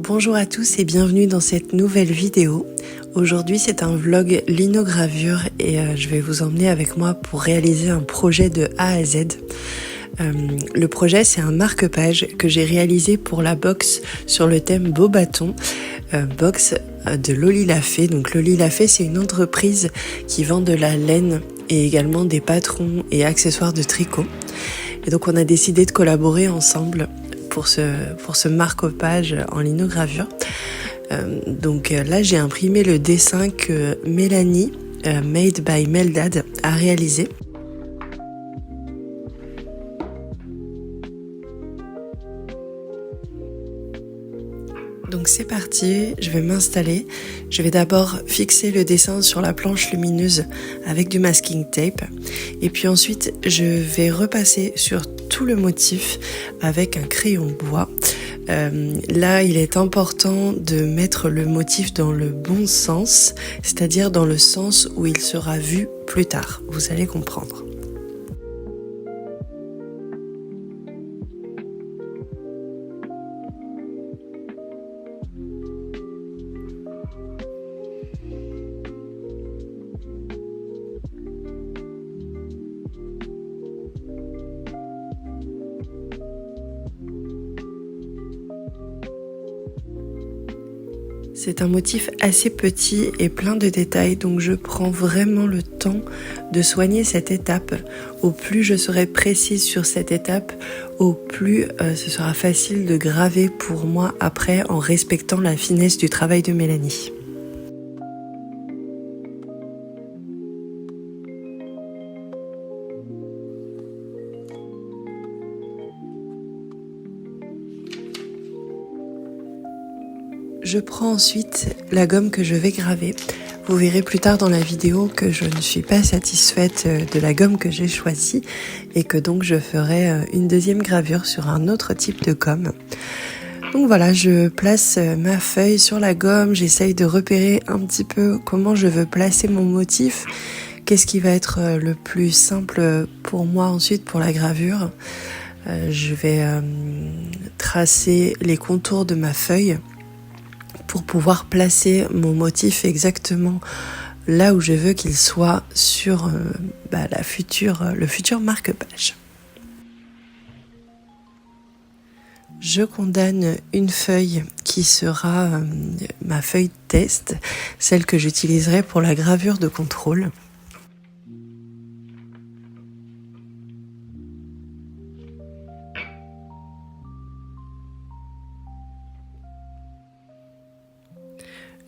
Bonjour à tous et bienvenue dans cette nouvelle vidéo. Aujourd'hui c'est un vlog linogravure et je vais vous emmener avec moi pour réaliser un projet de A à Z. Le projet c'est un marque-page que j'ai réalisé pour la box sur le thème Beau Bâton, box de Loli Lafay. Donc Loli Lafay c'est une entreprise qui vend de la laine et également des patrons et accessoires de tricot. Et donc on a décidé de collaborer ensemble pour ce marque-page en linogravure. Donc là j'ai imprimé le dessin que Mélanie, Made by Meldad, a réalisé. Donc c'est parti, je vais m'installer. Je vais d'abord fixer le dessin sur la planche lumineuse avec du masking tape. Et puis ensuite, je vais repasser sur tout le motif avec un crayon bois. Là, il est important de mettre le motif dans le bon sens, c'est-à-dire dans le sens où il sera vu plus tard. Vous allez comprendre. C'est un motif assez petit et plein de détails, donc je prends vraiment le temps de soigner cette étape. Au plus je serai précise sur cette étape, au plus ce sera facile de graver pour moi après en respectant la finesse du travail de Mélanie. Je prends ensuite la gomme que je vais graver. Vous verrez plus tard dans la vidéo que je ne suis pas satisfaite de la gomme que j'ai choisie et que donc je ferai une deuxième gravure sur un autre type de gomme. Donc voilà, je place ma feuille sur la gomme, j'essaye de repérer un petit peu comment je veux placer mon motif, qu'est-ce qui va être le plus simple pour moi ensuite pour la gravure. Je vais tracer les contours de ma feuille pour pouvoir placer mon motif exactement là où je veux qu'il soit sur le futur marque-page. Je condamne une feuille qui sera ma feuille test, celle que j'utiliserai pour la gravure de contrôle.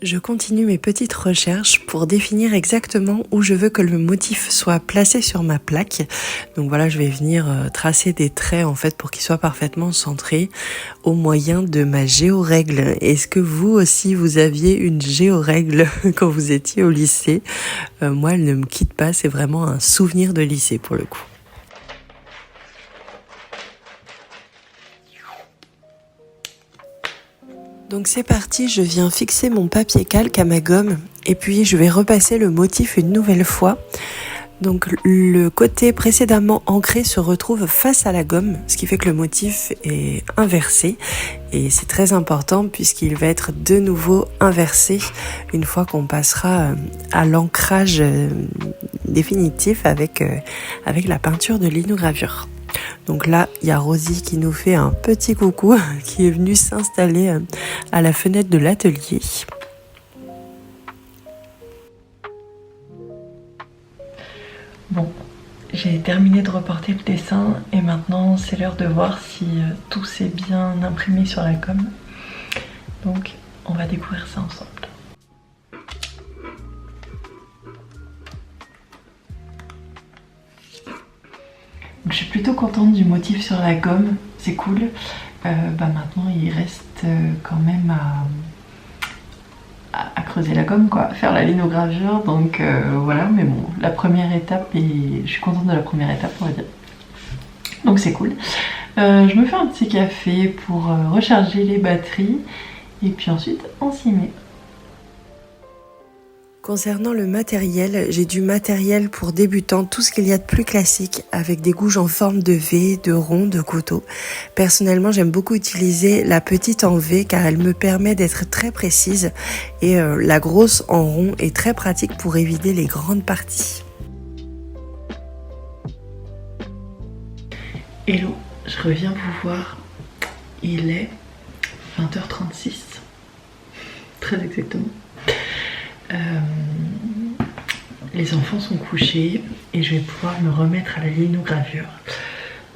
Je continue mes petites recherches pour définir exactement où je veux que le motif soit placé sur ma plaque. Donc voilà, je vais venir tracer des traits en fait pour qu'il soit parfaitement centré au moyen de ma géorègle. Est-ce que vous aussi vous aviez une géorègle quand vous étiez au lycée ? Moi, elle ne me quitte pas, c'est vraiment un souvenir de lycée pour le coup. Donc c'est parti, je viens fixer mon papier calque à ma gomme et puis je vais repasser le motif une nouvelle fois. Donc le côté précédemment ancré se retrouve face à la gomme, ce qui fait que le motif est inversé et c'est très important puisqu'il va être de nouveau inversé une fois qu'on passera à l'ancrage définitif avec la peinture de linogravure. Donc là, il y a Rosie qui nous fait un petit coucou, qui est venue s'installer à la fenêtre de l'atelier. Bon, j'ai terminé de reporter le dessin et maintenant c'est l'heure de voir si tout s'est bien imprimé sur la gomme. Donc on va découvrir ça ensemble. Donc, je suis plutôt contente du motif sur la gomme, c'est cool. Maintenant il reste quand même à creuser la gomme quoi, faire la linogravure. Donc voilà, mais bon, la première étape, je suis contente de la première étape on va dire. Donc c'est cool. Je me fais un petit café pour recharger les batteries et puis ensuite on s'y met. Concernant le matériel, j'ai du matériel pour débutants, tout ce qu'il y a de plus classique, avec des gouges en forme de V, de rond, de couteau. Personnellement, j'aime beaucoup utiliser la petite en V car elle me permet d'être très précise et la grosse en rond est très pratique pour éviter les grandes parties. Hello, je reviens vous voir. Il est 20h36, très exactement. Les enfants sont couchés et je vais pouvoir me remettre à la linogravure.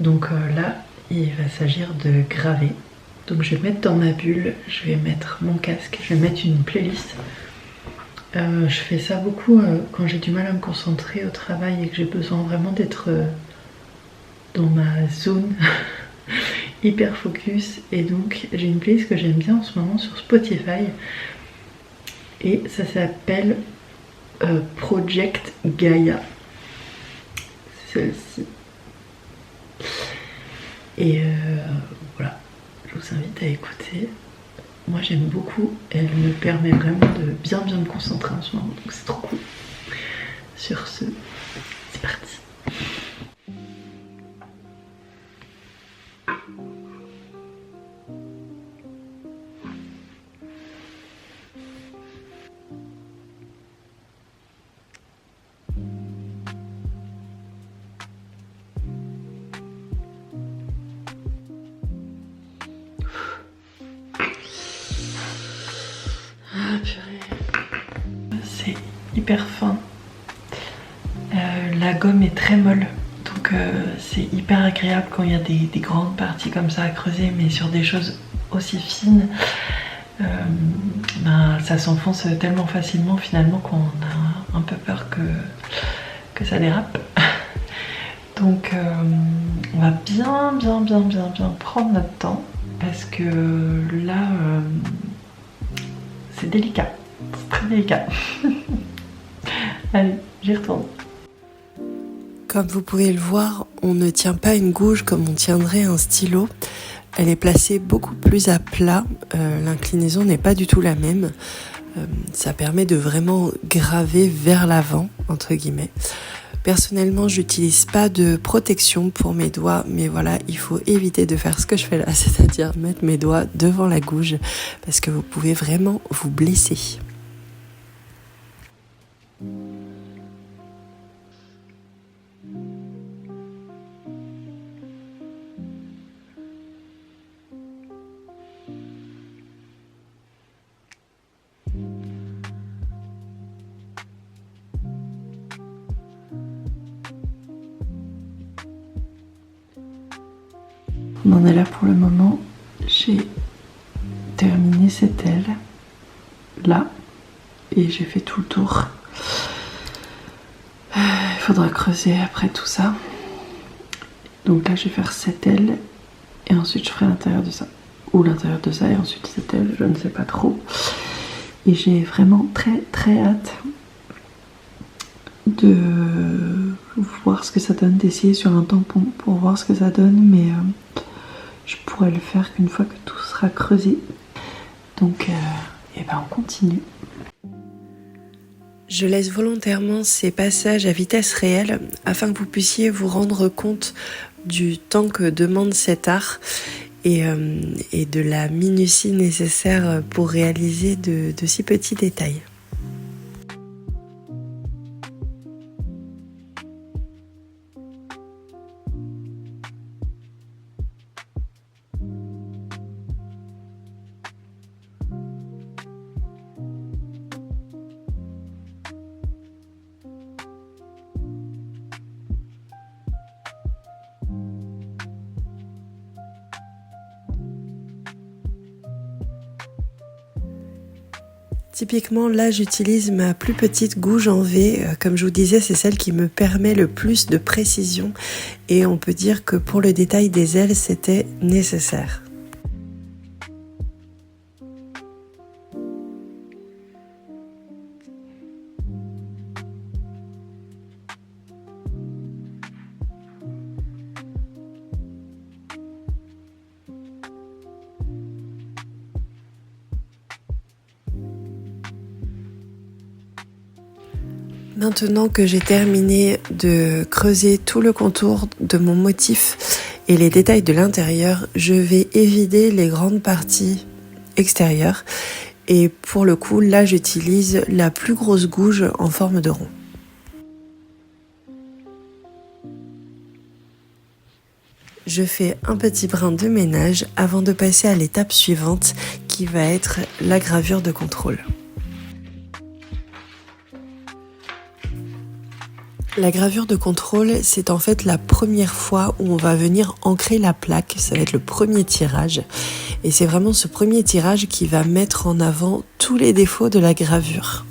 Donc là, il va s'agir de graver. Donc je vais mettre dans ma bulle, je vais mettre mon casque, je vais mettre une playlist. Je fais ça beaucoup quand j'ai du mal à me concentrer au travail et que j'ai besoin vraiment d'être dans ma zone hyper focus. Et donc j'ai une playlist que j'aime bien en ce moment sur Spotify. Et ça s'appelle Project Gaia. C'est celle-ci. Et voilà, je vous invite à écouter. Moi j'aime beaucoup, elle me permet vraiment de bien me concentrer en ce moment, donc c'est trop cool. Sur ce, c'est parti. Ah purée. C'est hyper fin. La gomme est très molle. Donc c'est hyper agréable quand il y a des grandes parties comme ça à creuser, mais sur des choses aussi fines, ça s'enfonce tellement facilement finalement qu'on a un peu peur que ça dérape. Donc on va bien prendre notre temps parce que là c'est délicat, c'est très délicat. Allez, j'y retourne. Comme vous pouvez le voir, on ne tient pas une gouge comme on tiendrait un stylo. Elle est placée beaucoup plus à plat, l'inclinaison n'est pas du tout la même. Ça permet de vraiment graver vers l'avant, entre guillemets. Personnellement, j'utilise pas de protection pour mes doigts, mais voilà, il faut éviter de faire ce que je fais là, c'est-à-dire mettre mes doigts devant la gouge, parce que vous pouvez vraiment vous blesser. On en est là pour le moment. J'ai terminé cette aile là et j'ai fait tout le tour. Il faudra creuser après tout ça. Donc là je vais faire cette aile et ensuite je ferai l'intérieur de ça. Ou l'intérieur de ça et ensuite cette aile, je ne sais pas trop. Et j'ai vraiment très hâte de voir ce que ça donne, d'essayer sur un tampon pour voir ce que ça donne, mais je pourrais le faire qu'une fois que tout sera creusé. Donc on continue. Je laisse volontairement ces passages à vitesse réelle afin que vous puissiez vous rendre compte du temps que demande cet art et de la minutie nécessaire pour réaliser de si petits détails. Typiquement, là, j'utilise ma plus petite gouge en V. Comme je vous disais, c'est celle qui me permet le plus de précision. Et on peut dire que pour le détail des ailes, c'était nécessaire. Maintenant que j'ai terminé de creuser tout le contour de mon motif et les détails de l'intérieur, je vais évider les grandes parties extérieures. Et pour le coup, là, j'utilise la plus grosse gouge en forme de rond. Je fais un petit brin de ménage avant de passer à l'étape suivante qui va être la gravure de contrôle. La gravure de contrôle, c'est en fait la première fois où on va venir ancrer la plaque. Ça va être le premier tirage. Et c'est vraiment ce premier tirage qui va mettre en avant tous les défauts de la gravure.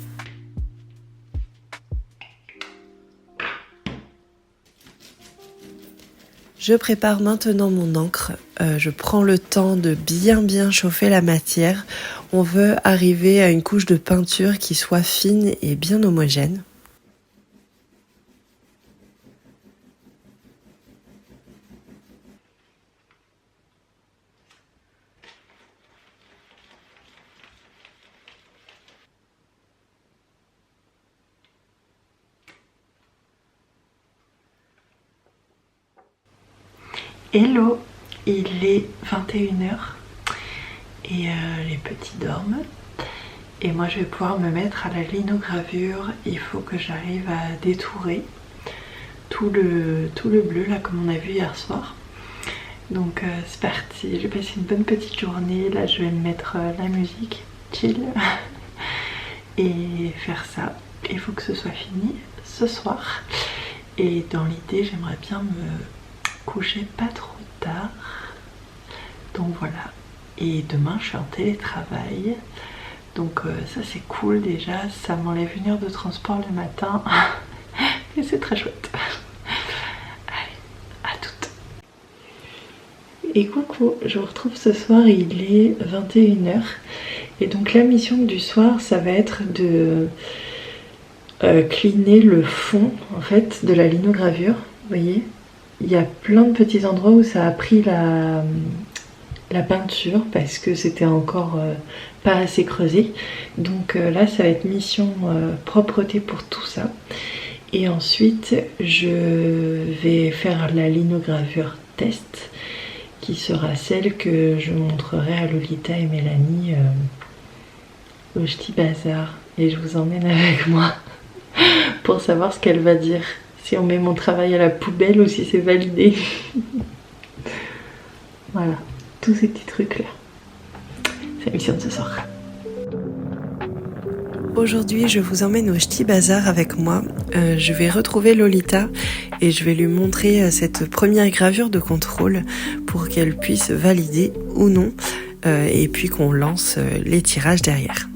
Je prépare maintenant mon encre. Je prends le temps de bien chauffer la matière. On veut arriver à une couche de peinture qui soit fine et bien homogène. Hello, il est 21h et les petits dorment et moi je vais pouvoir me mettre à la linogravure. Il faut que j'arrive à détourer tout le bleu là comme on a vu hier soir. Donc c'est parti, je vais passer une bonne petite journée. Là je vais me mettre la musique chill et faire ça. Il faut que ce soit fini ce soir et dans l'idée j'aimerais bien me coucher pas trop tard, donc voilà. Et demain je suis en télétravail, donc ça c'est cool déjà, ça m'enlève 1 heure de transport le matin et c'est très chouette. Allez, à toutes. Et coucou, je vous retrouve ce soir, il est 21h et donc la mission du soir ça va être de cleaner le fond en fait de la linogravure, vous voyez. Il y a plein de petits endroits où ça a pris la peinture parce que c'était encore pas assez creusé. Donc là ça va être mission propreté pour tout ça. Et ensuite je vais faire la linogravure test qui sera celle que je montrerai à Lolita et Mélanie au Ch'ti Bazar. Et je vous emmène avec moi pour savoir ce qu'elle va dire. Si on met mon travail à la poubelle ou si c'est validé. Voilà, tous ces petits trucs là. C'est la mission de ce soir. Aujourd'hui, je vous emmène au Ch'ti Bazar avec moi. Je vais retrouver Lolita et je vais lui montrer cette première gravure de contrôle pour qu'elle puisse valider ou non et puis qu'on lance les tirages derrière.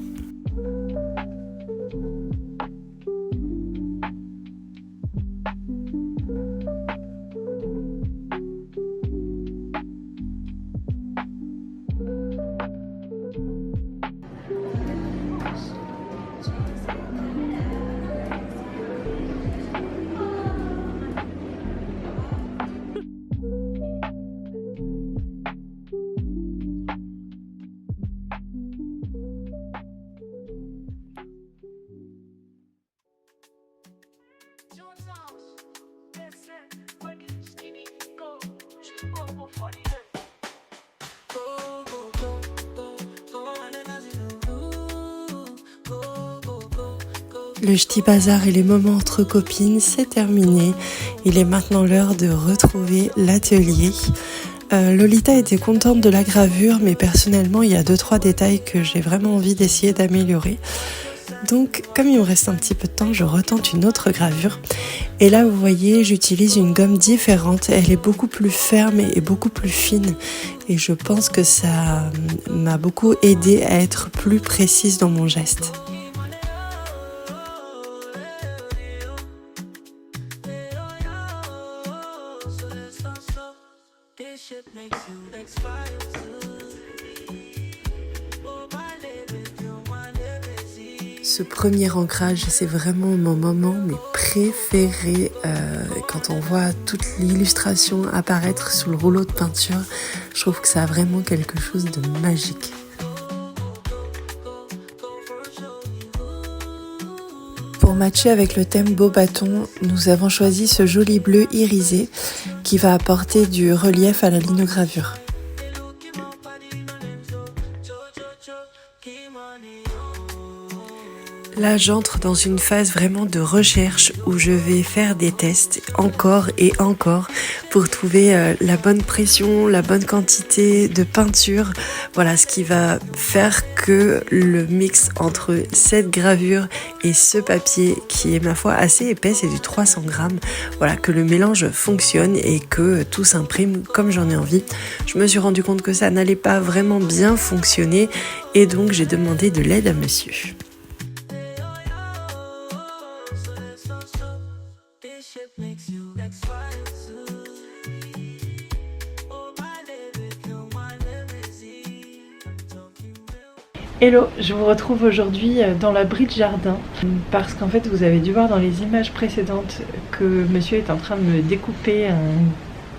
Le Ch'ti Bazar et les moments entre copines, c'est terminé. Il est maintenant l'heure de retrouver l'atelier. Lolita était contente de la gravure, mais personnellement, il y a 2-3 détails que j'ai vraiment envie d'essayer d'améliorer. Donc, comme il me reste un petit peu de temps, je retente une autre gravure. Et là, vous voyez, j'utilise une gomme différente. Elle est beaucoup plus ferme et beaucoup plus fine. Et je pense que ça m'a beaucoup aidé à être plus précise dans mon geste. Ce premier ancrage, c'est vraiment mon moment préféré quand on voit toute l'illustration apparaître sous le rouleau de peinture. Je trouve que ça a vraiment quelque chose de magique. Pour Pour matcher avec le thème beau bâton, nous avons choisi ce joli bleu irisé qui va apporter du relief à la linogravure. Là, j'entre dans une phase vraiment de recherche où je vais faire des tests encore et encore pour trouver la bonne pression, la bonne quantité de peinture. Voilà, ce qui va faire que le mix entre cette gravure et ce papier qui est ma foi assez épais, c'est du 300 grammes. Voilà, que le mélange fonctionne et que tout s'imprime comme j'en ai envie. Je me suis rendu compte que ça n'allait pas vraiment bien fonctionner et donc j'ai demandé de l'aide à monsieur. Hello, je vous retrouve aujourd'hui dans l'abri de jardin parce qu'en fait vous avez dû voir dans les images précédentes que monsieur est en train de me découper un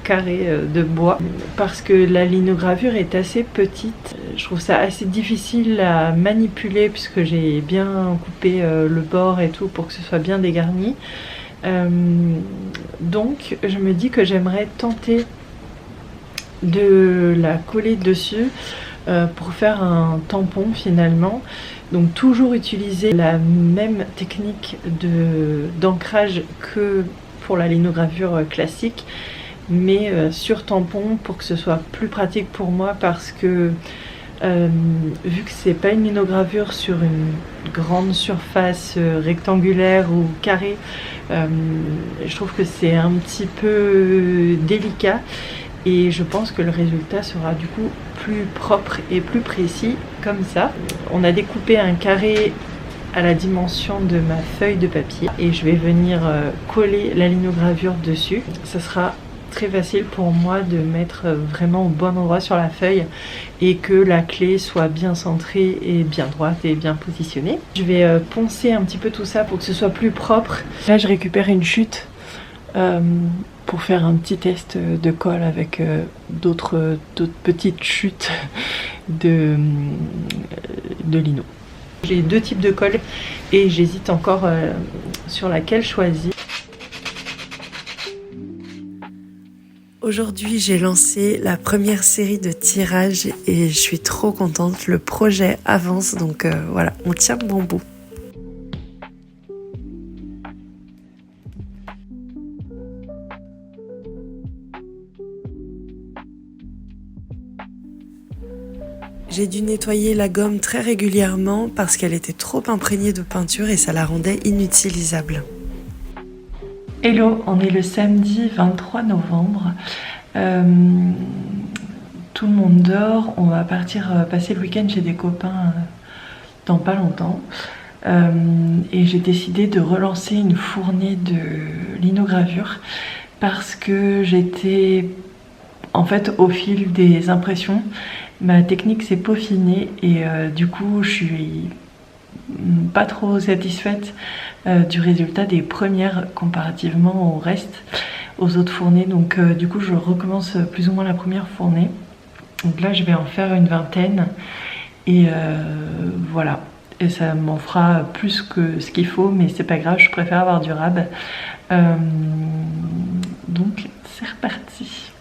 carré de bois parce que la linogravure est assez petite. Je trouve ça assez difficile à manipuler puisque j'ai bien coupé le bord et tout pour que ce soit bien dégarni. Donc je me dis que j'aimerais tenter de la coller dessus pour faire un tampon finalement. Donc toujours utiliser la même technique d'ancrage que pour la linogravure classique, mais sur tampon pour que ce soit plus pratique pour moi parce que vu que c'est pas une linogravure sur une grande surface rectangulaire ou carrée, je trouve que c'est un petit peu délicat et je pense que le résultat sera du coup plus propre et plus précis comme ça. On a découpé un carré à la dimension de ma feuille de papier et je vais venir coller la linogravure dessus. Ça sera très facile pour moi de mettre vraiment au bon endroit sur la feuille et que la clé soit bien centrée et bien droite et bien positionnée. Je vais poncer un petit peu tout ça pour que ce soit plus propre. Là je récupère une chute pour faire un petit test de colle avec d'autres petites chutes de lino. J'ai deux types de colle et j'hésite encore sur laquelle choisir. Aujourd'hui, j'ai lancé la première série de tirages et je suis trop contente. Le projet avance, donc voilà, on tient bon bout. J'ai dû nettoyer la gomme très régulièrement parce qu'elle était trop imprégnée de peinture et ça la rendait inutilisable. Hello, on est le samedi 23 novembre. Tout le monde dort. On va partir passer le week-end chez des copains dans pas longtemps. Et j'ai décidé de relancer une fournée de linogravure parce que j'étais en fait au fil des impressions. Ma technique s'est peaufinée et du coup je suis pas trop satisfaite du résultat des premières comparativement au reste, aux autres fournées. Donc du coup je recommence plus ou moins la première fournée. Donc là je vais en faire une vingtaine et voilà. Et ça m'en fera plus que ce qu'il faut, mais c'est pas grave, je préfère avoir du rab. Donc c'est reparti.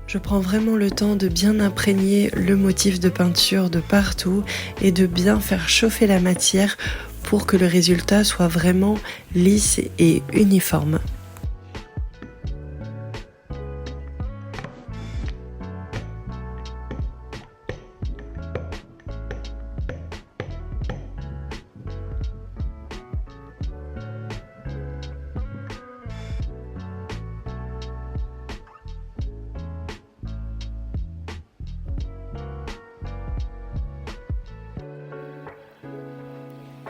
Je prends vraiment le temps de bien imprégner le motif de peinture de partout et de bien faire chauffer la matière pour que le résultat soit vraiment lisse et uniforme.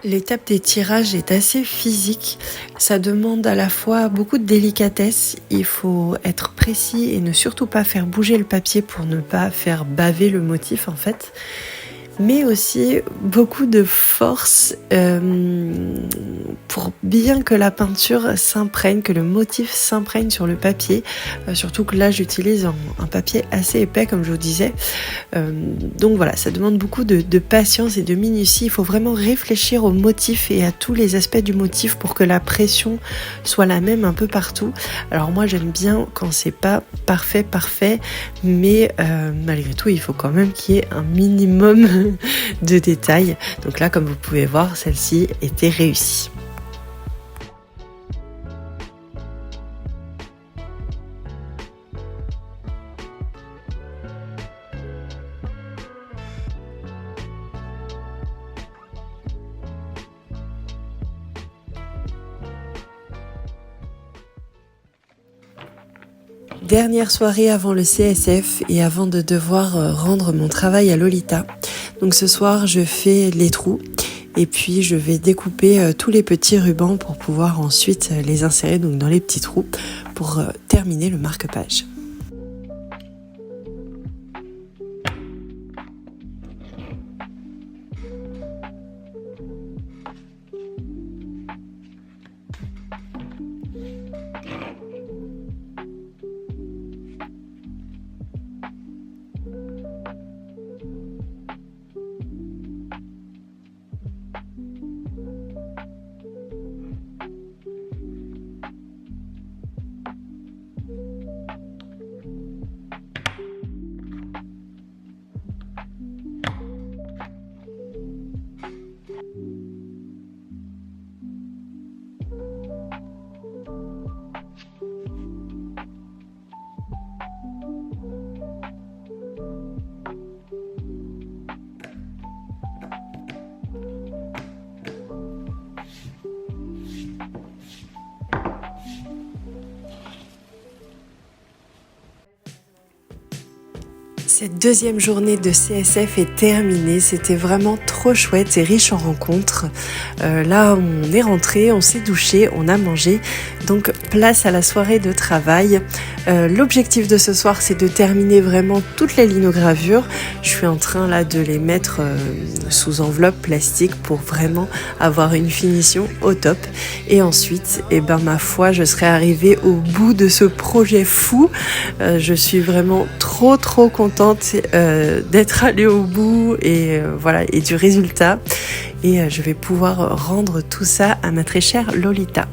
L'étape des tirages est assez physique, ça demande à la fois beaucoup de délicatesse, il faut être précis et ne surtout pas faire bouger le papier pour ne pas faire baver le motif en fait, mais aussi beaucoup de force pour bien que la peinture s'imprègne, que le motif s'imprègne sur le papier, surtout que là j'utilise un papier assez épais comme je vous disais, donc voilà, ça demande beaucoup de patience et de minutie, il faut vraiment réfléchir au motif et à tous les aspects du motif pour que la pression soit la même un peu partout. Alors moi j'aime bien quand c'est pas parfait, mais malgré tout il faut quand même qu'il y ait un minimum de détails. Donc là, comme vous pouvez voir, celle-ci était réussie. Dernière soirée avant le CSF et avant de devoir rendre mon travail à Lolita. Donc ce soir, je fais les trous et puis je vais découper tous les petits rubans pour pouvoir ensuite les insérer donc dans les petits trous pour terminer le marque-page. Cette deuxième journée de CSF est terminée, c'était vraiment trop chouette et riche en rencontres. Là on est rentré, on s'est douché, on a mangé, donc place à la soirée de travail. L'objectif de ce soir c'est de terminer vraiment toutes les linogravures. Je suis en train là de les mettre sous enveloppe plastique pour vraiment avoir une finition au top. Et ensuite, ma foi, je serai arrivée au bout de ce projet fou. Je suis vraiment trop contente d'être allée au bout et voilà, et du résultat. Et je vais pouvoir rendre tout ça à ma très chère Lolita.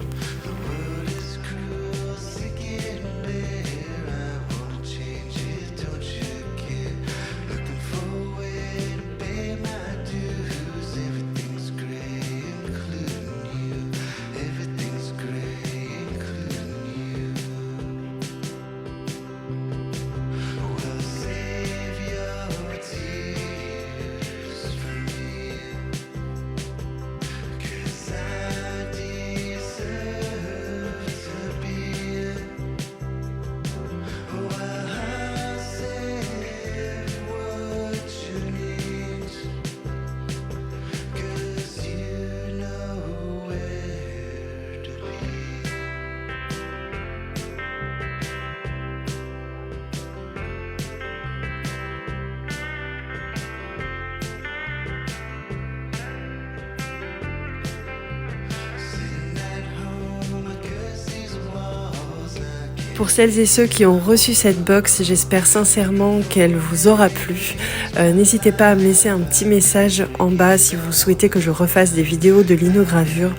Pour celles et ceux qui ont reçu cette box, j'espère sincèrement qu'elle vous aura plu. N'hésitez pas à me laisser un petit message en bas si vous souhaitez que je refasse des vidéos de linogravure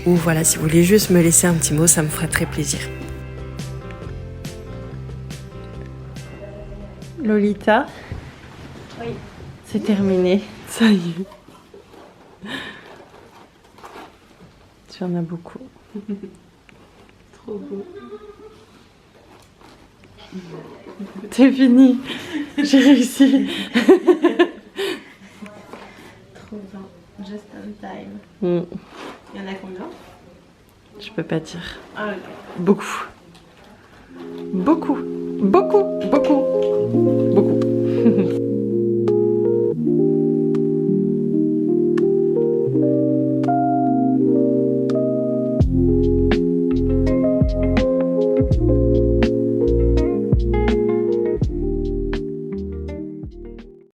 ou voilà, si vous voulez juste me laisser un petit mot, ça me ferait très plaisir. Lolita, oui. C'est terminé, ça y est. Tu en as beaucoup. Trop beau. C'est fini, j'ai réussi. Trop bien, just on time. Mm. Il y en a combien? Je peux pas dire. Ah ok. Beaucoup. Beaucoup. Beaucoup. Beaucoup.